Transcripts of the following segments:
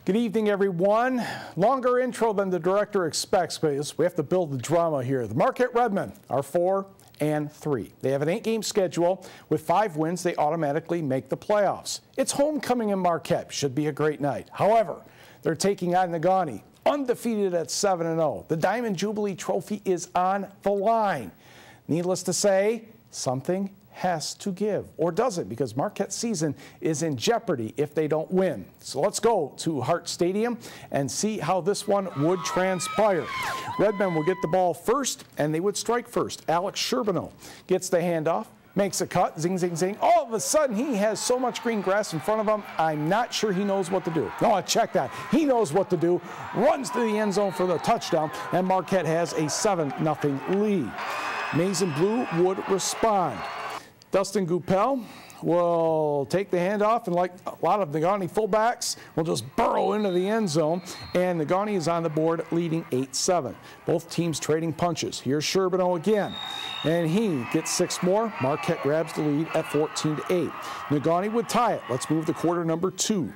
Good evening, everyone. Longer intro than the director expects, because we have to build the drama here. The Marquette Redmen are 4-3. They have an 8-game schedule. With 5 wins, they automatically make the playoffs. It's homecoming in Marquette. Should be a great night. However, they're taking on Negaunee, undefeated at 7-0. The Diamond Jubilee Trophy is on the line. Needless to say, something has to give, or does it? Because Marquette's season is in jeopardy if they don't win. So let's go to Hart Stadium and see how this one would transpire. Redmen will get the ball first, and they would strike first. Alex Sherbino gets the handoff, makes a cut, zing, zing, zing. All of a sudden, he has so much green grass in front of him, I'm not sure he knows what to do. No, check that. He knows what to do, runs to the end zone for the touchdown, and Marquette has a 7-0 lead. Maize and Blue would respond. Dustin Goupel will take the handoff, and like a lot of Negaunee fullbacks, will just burrow into the end zone, and Negaunee is on the board leading 8-7. Both teams trading punches. Here's Sherbino again, and he gets 6 more. Marquette grabs the lead at 14-8. Negaunee would tie it. Let's move to quarter number 2.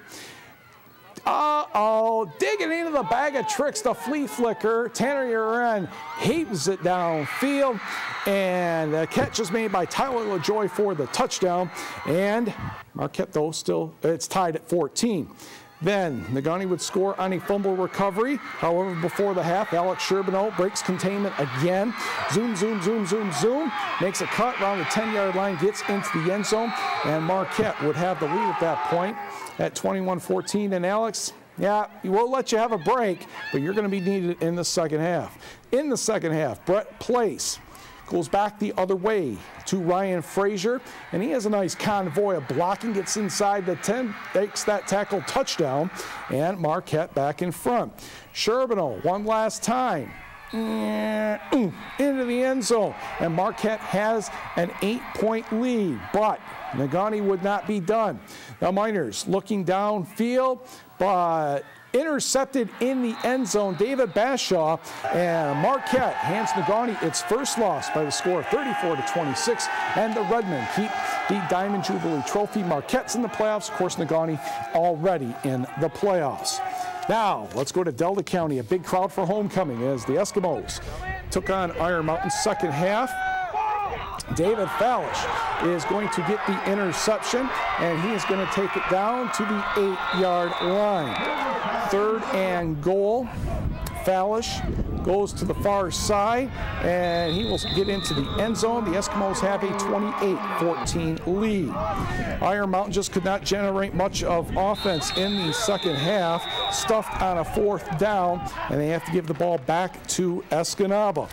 Digging into the bag of tricks, the flea flicker. Tanner Uren heaves it downfield, and the catch is made by Tyler LaJoy for the touchdown. And Marquette, though, still, it's tied at 14. Then Negaunee would score on a fumble recovery. However, before the half, Alex Sherbino breaks containment again. Zoom, zoom, zoom, zoom, zoom. Makes a cut around the 10-yard line, gets into the end zone, and Marquette would have the lead at that point at 21-14. And Alex, yeah, we'll let you have a break, but you're going to be needed in the second half. In the second half, Brett Place goes back the other way to Ryan Frazier, and he has a nice convoy of blocking, gets inside the 10, takes that tackle, touchdown, and Marquette back in front. Sherbino, one last time, into the end zone, and Marquette has an 8-point lead, but Negaunee would not be done. The Miners looking downfield, but intercepted in the end zone. David Bashaw, and Marquette hands Negaunee its first loss by the score of 34-26, and the Redmen keep the Diamond Jubilee Trophy. Marquette's in the playoffs. Of course, Negaunee already in the playoffs. Now, let's go to Delta County. A big crowd for homecoming as the Eskimos took on Iron Mountain. Second half, David Fallish is going to get the interception, and he is going to take it down to the 8-yard line. 3rd and goal. Fallish goes to the far side, and he will get into the end zone. The Eskimos have a 28-14 lead. Iron Mountain just could not generate much of offense in the second half, stuffed on a 4th down, and they have to give the ball back to Escanaba.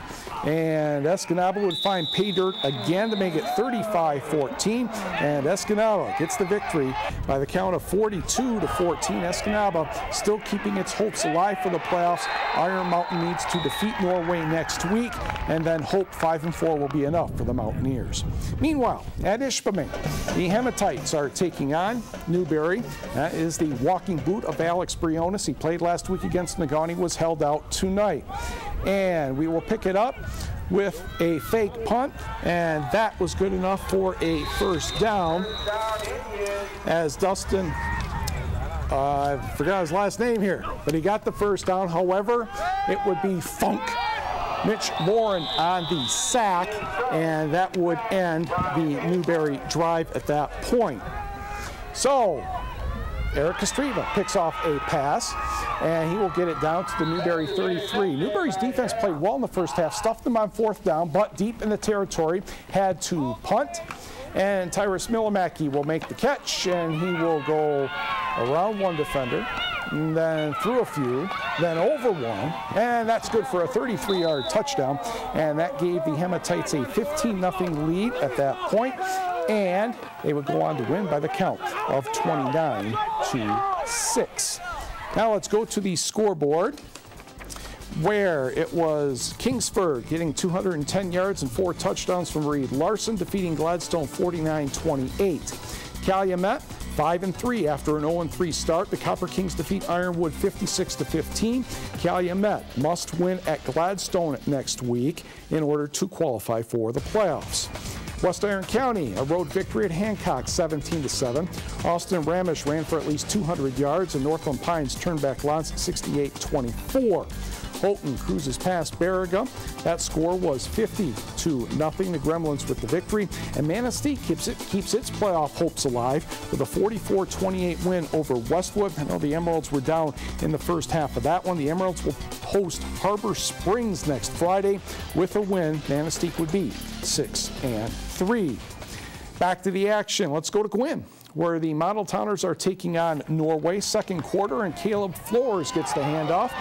And Escanaba would find pay dirt again to make it 35-14, and Escanaba gets the victory by the count of 42-14. Escanaba still keeping its hopes alive for the playoffs. Iron Mountain needs to defeat Norway next week, and then hope 5-4 will be enough for the Mountaineers. Meanwhile, at Ishpeming, the Hematites are taking on Newberry. That is the walking boot of Alex Briones. He played last week against Negaunee, was held out tonight. And we will pick it up with a fake punt, and that was good enough for a first down, as Dustin, I forgot his last name here, but he got the first down. However, it would be Funk Mitch Lauren on the sack, and that would end the Newberry drive at that point. So Eric Kostriva picks off a pass, and he will get it down to the Newberry 33. Newberry's defense played well in the first half, stuffed them on 4th down, but deep in the territory, had to punt. And Tyrus Milamaki will make the catch, and he will go around one defender, and then through a few, then over one, and that's good for a 33-yard touchdown. And that gave the Hematites a 15-0 lead at that point, and they would go on to win by the count of 29-6. Now let's go to the scoreboard, where it was Kingsford getting 210 yards and 4 touchdowns from Reed Larson, defeating Gladstone 49-28. Calumet 5-3 after an 0-3 start. The Copper Kings defeat Ironwood 56-15. Calumet must win at Gladstone next week in order to qualify for the playoffs. West Iron County, a road victory at Hancock, 17-7. Austin Ramish ran for at least 200 yards, and Northland Pines turned back Lance 68-24. Houghton cruises past Baraga. That score was 50-0. The Gremlins with the victory. And Manistee keeps its playoff hopes alive with a 44-28 win over Westwood. I know the Emeralds were down in the first half of that one. The Emeralds will host Harbor Springs next Friday. With a win, Manistee would be 6-3. Back to the action. Let's go to Gwynn, where the Model Towners are taking on Norway. Second quarter, and Caleb Flores gets the handoff.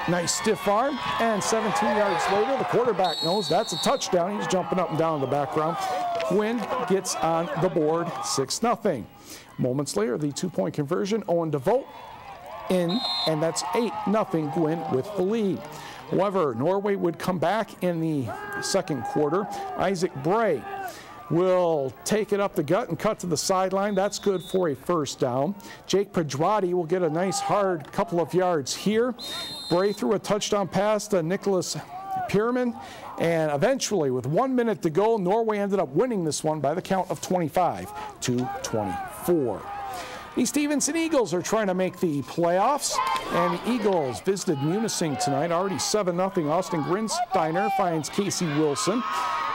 Nice stiff arm, and 17 yards later, the quarterback knows that's a touchdown. He's jumping up and down in the background. Gwynn gets on the board, 6-0. Moments later, the two-point conversion, Owen DeVoe in, and that's 8-0, Gwynn with the lead. However, Norway would come back in the second quarter. Isaac Bray will take it up the gut and cut to the sideline. That's good for a first down. Jake Pedrati will get a nice hard couple of yards here. Bray threw a touchdown pass to Nicholas Pierman, and eventually, with 1 minute to go, Norway ended up winning this one by the count of 25-24. The Stevenson Eagles are trying to make the playoffs, and the Eagles visited Munising tonight, already 7-0. Austin Grinsteiner finds Casey Wilson,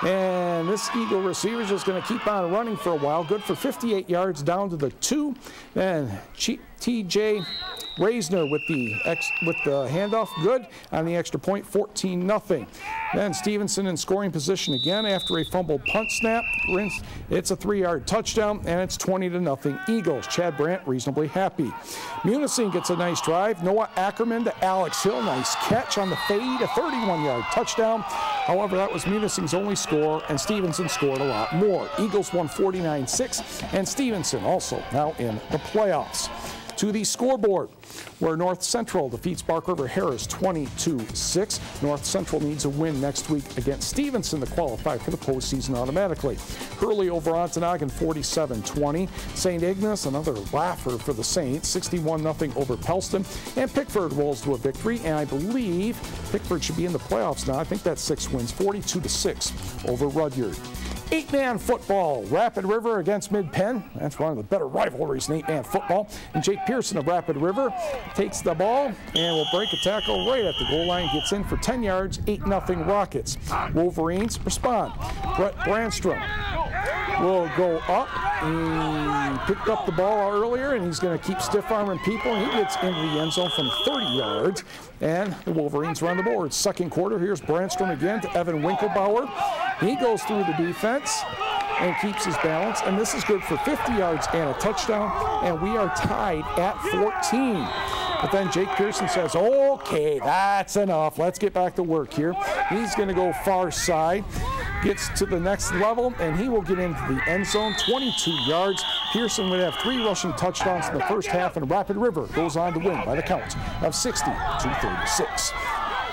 and this Eagle receiver is just going to keep on running for a while. Good for 58 yards down to the 2. Then T.J. Reisner with the handoff, good on the extra point, 14-0. Then Stevenson in scoring position again after a fumbled punt snap. It's a 3-yard touchdown, and it's 20-0 Eagles. Chad Brandt reasonably happy. Munising gets a nice drive. Noah Ackerman to Alex Hill, nice catch on the fade, a 31-yard touchdown. However, that was Munising's only score, and Stevenson scored a lot more. Eagles won 49-6, and Stevenson also now in the playoffs. To the scoreboard, where North Central defeats Bark River Harris 22-6. North Central needs a win next week against Stevenson to qualify for the postseason automatically. Hurley over Ontonagon 47-20. St. Ignace, another laugher for the Saints, 61-0 over Pelston. And Pickford rolls to a victory, and I believe Pickford should be in the playoffs now. I think that's 6 wins, 42-6 over Rudyard. 8-man football, Rapid River against Mid-Penn. That's one of the better rivalries in 8-man football. And Jake Pearson of Rapid River takes the ball and will break a tackle right at the goal line. Gets in for 10 yards, 8-0 Rockets. Wolverines respond. Brett Brandstrom will go up. He picked up the ball earlier, and he's going to keep stiff-arming people. And he gets into the end zone from 30 yards. And the Wolverines run the board. Second quarter, here's Brandstrom again to Evan Winkelbauer. He goes through the defense and keeps his balance, and this is good for 50 yards and a touchdown, and we are tied at 14. But then Jake Pearson says, okay, that's enough. Let's get back to work here. He's going to go far side, gets to the next level, and he will get into the end zone, 22 yards. Pearson would have 3 rushing touchdowns in the first half, and Rapid River goes on to win by the count of 60-36.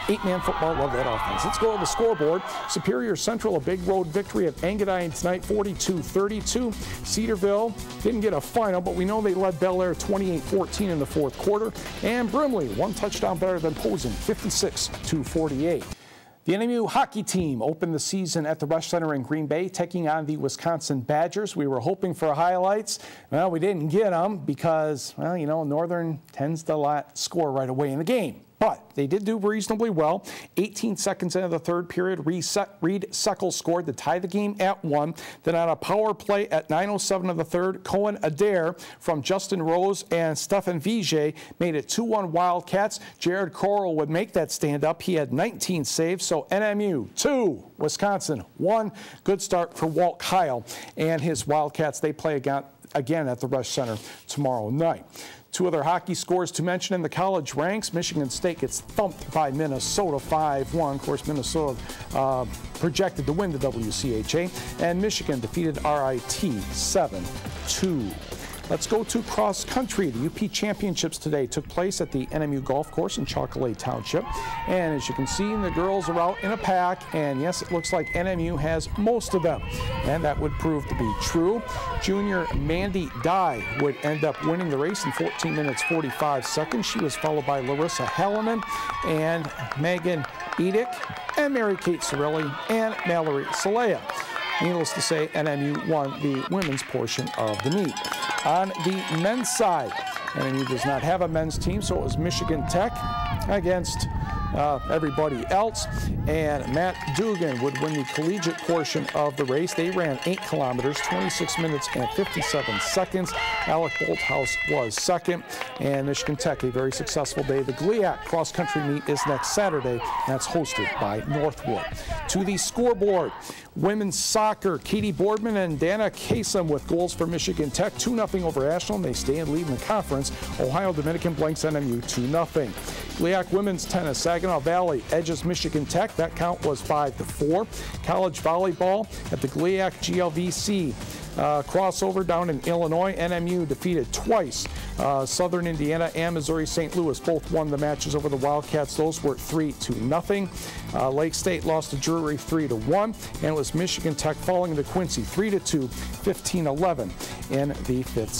8-man football, love that offense. Let's go to the scoreboard. Superior Central, a big road victory at Engadine tonight, 42-32. Cedarville didn't get a final, but we know they led Bel Air 28-14 in the fourth quarter. And Brimley, 1 touchdown better than Posen, 56-48. The NMU hockey team opened the season at the Rush Center in Green Bay, taking on the Wisconsin Badgers. We were hoping for highlights. Well, we didn't get them because, well, you know, Northern tends to score right away in the game. But they did do reasonably well. 18 seconds into the third period, Reed Seckles scored to tie the game at 1. Then on a power play at 9:07 of the third, Cohen Adair from Justin Rose and Stefan Vijay made it 2-1 Wildcats. Jared Coral would make that stand up. He had 19 saves, so NMU 2, Wisconsin 1. Good start for Walt Kyle and his Wildcats. They play again at the Rush Center tomorrow night. 2 other hockey scores to mention in the college ranks. Michigan State gets thumped by Minnesota 5-1. Of course, Minnesota projected to win the WCHA. And Michigan defeated RIT 7-2. Let's go to cross country. The UP Championships today took place at the NMU Golf Course in Chocolate Township. And as you can see, the girls are out in a pack. And yes, it looks like NMU has most of them. And that would prove to be true. Junior Mandy Dye would end up winning the race in 14 minutes 45 seconds. She was followed by Larissa Hallinan and Megan Edick and Mary Kate Sorelli and Mallory Salea. Needless to say, NMU won the women's portion of the meet. On the men's side, NMU does not have a men's team, so it was Michigan Tech against everybody else, and Matt Dugan would win the collegiate portion of the race. They ran 8 kilometers, 26 minutes and 57 seconds. Alec Bolthouse was second, and Michigan Tech, a very successful day. The GLIAC cross-country meet is next Saturday, and that's hosted by Northwood. To the scoreboard, women's soccer, Katie Boardman and Dana Kasem with goals for Michigan Tech, 2-0 over Ashland. They stay in lead in the conference. Ohio Dominican blanks NMU 2-0. GLIAC women's tennis, Saginaw Valley edges Michigan Tech. That count was 5-4. College volleyball at the GLIAC GLVC crossover down in Illinois. NMU defeated twice Southern Indiana and Missouri St. Louis. Both won the matches over the Wildcats. Those were 3-0. Lake State lost to Drury 3-1, and it was Michigan Tech falling to Quincy 3-2, 15-11 in the 5th.